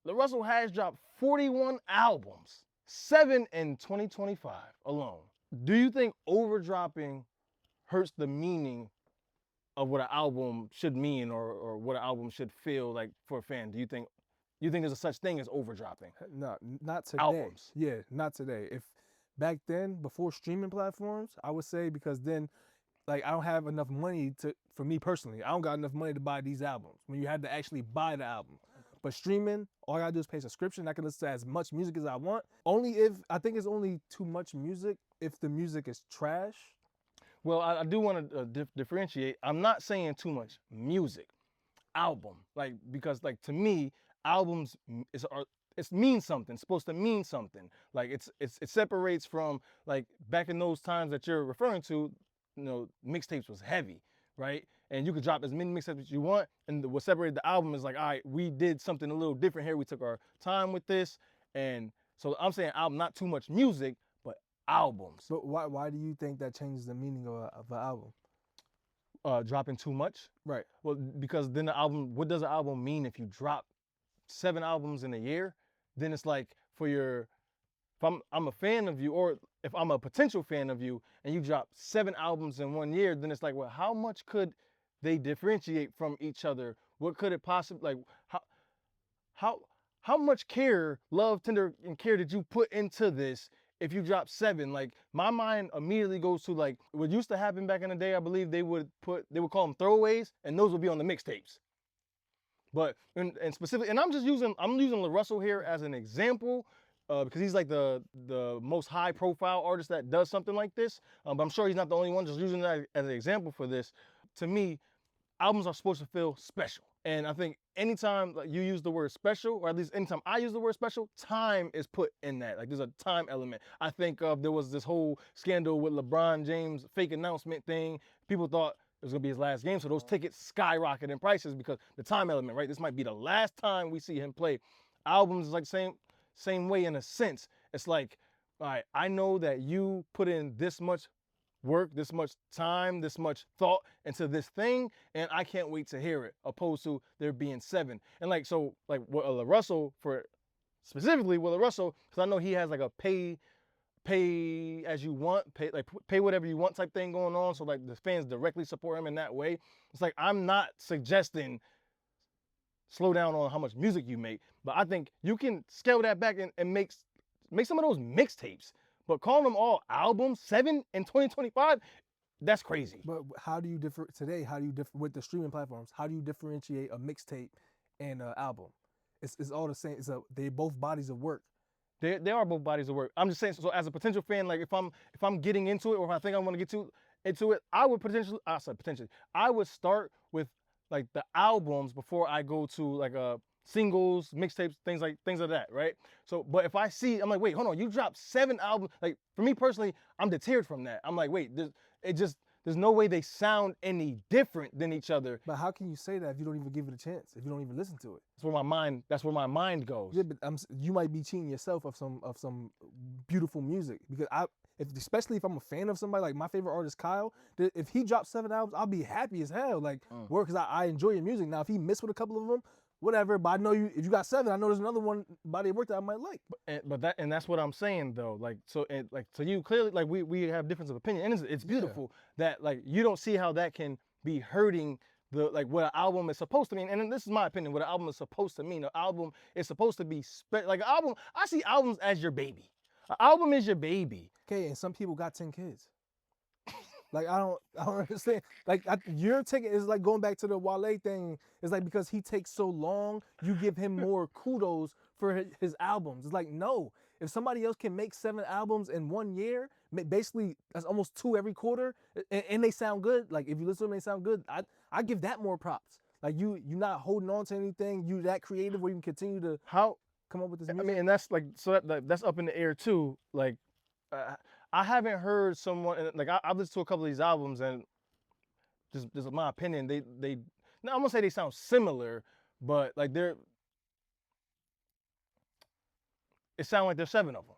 LaRussell has dropped 41 albums, 7 in 2025 alone. Do you think overdropping hurts the meaning of what an album should mean or what an album should feel like for a fan? Do you think there's a such thing as overdropping? No, not today. Albums. Yeah, not today. If back then, before streaming platforms, I would say, because then, like, I don't have enough money for me personally, I don't got enough money to buy these albums when you had to actually buy the album. But streaming, all I gotta do is pay subscription. I can listen to as much music as I want. I think it's only too much music if the music is trash. Well, I do want to differentiate. I'm not saying too much music, album, like, because like to me, albums it means something. It's supposed to mean something. Like it separates from, like, back in those times that you're referring to, mixtapes was heavy, right? And you could drop as many mixtapes as you want, and what separated the album is like, all right, we did something a little different here. We took our time with this, and so I'm saying album, not too much music, but albums. But why do you think that changes the meaning of an album? Dropping too much? Right. Well, because then the album, what does an album mean if you drop 7 albums in a year? Then it's like if I'm a fan of you, or if I'm a potential fan of you, and you drop 7 albums in 1 year, then it's like, well, how much could they differentiate from each other? What could it possibly, like, how much care, love, tender, and care did you put into this if you drop 7? Like, my mind immediately goes to, like, what used to happen back in the day. I believe they would call them throwaways, and those would be on the mixtapes. But and specifically, and I'm using LaRussell here as an example, because he's like the most high profile artist that does something like this. But I'm sure he's not the only one. Just using that as an example for this. To me, albums are supposed to feel special. And I think anytime, like, you use the word special, or at least anytime I use the word special, time is put in that. Like, there's a time element. I think there was this whole scandal with LeBron James' fake announcement thing. People thought it was gonna be his last game, so those tickets skyrocketed in prices because the time element, right? This might be the last time we see him play. Albums is like same way in a sense. It's like, all right, I know that you put in this much work, this much time, this much thought into this thing, and I can't wait to hear it, opposed to there being 7. And like, so, like, what LaRussell, specifically with LaRussell, because I know he has like a pay as you want, pay whatever you want type thing going on. So like the fans directly support him in that way. It's like, I'm not suggesting slow down on how much music you make, but I think you can scale that back and make some of those mixtapes. But calling them all albums, 7 in 2025, that's crazy. But how do you differ today? How do you differ with the streaming platforms? How do you differentiate a mixtape and an album? It's all the same. They both bodies of work. They are both bodies of work. I'm just saying, so as a potential fan, like, if I'm getting into it, or if I think I want to get into it, I would start with, like, the albums before I go to, like, singles, mixtapes, things like that, right? So, but if I see, I'm like, wait, hold on, you dropped 7 albums. Like, for me personally, I'm deterred from that. I'm like, wait, there's no way they sound any different than each other. But how can you say that if you don't even give it a chance? If you don't even listen to it? That's where my mind goes. Yeah, but you might be cheating yourself of some beautiful music, because especially if I'm a fan of somebody, like my favorite artist Kyle, if he drops 7 albums, I'll be happy as hell. Like, because I enjoy your music. Now, if he missed with a couple of them, whatever. But I know if you got 7, I know there's another one body of work that I might like. But that's what I'm saying though. Like, so you clearly, like, we have difference of opinion, and it's beautiful that, like, you don't see how that can be hurting like what an album is supposed to mean. And this is my opinion, what an album is supposed to mean. An album is supposed to be like an album. I see albums as your baby. An album is your baby. Okay, and some people got 10 kids. Like, I don't understand. Like, you're taking, it's like going back to the Wale thing. It's like, because he takes so long, you give him more kudos for his albums. It's like, no. If somebody else can make 7 albums in 1 year, basically that's almost 2 every quarter, and they sound good. Like, if you listen to them, they sound good. I give that more props. Like, you're not holding on to anything. You that creative where you can continue to come up with this music. I mean, and that's like, so that's up in the air too. Like, I haven't heard someone, like, I've listened to a couple of these albums, and just is my opinion, they now, I'm gonna say they sound similar, but like it sounds like there's 7 of them.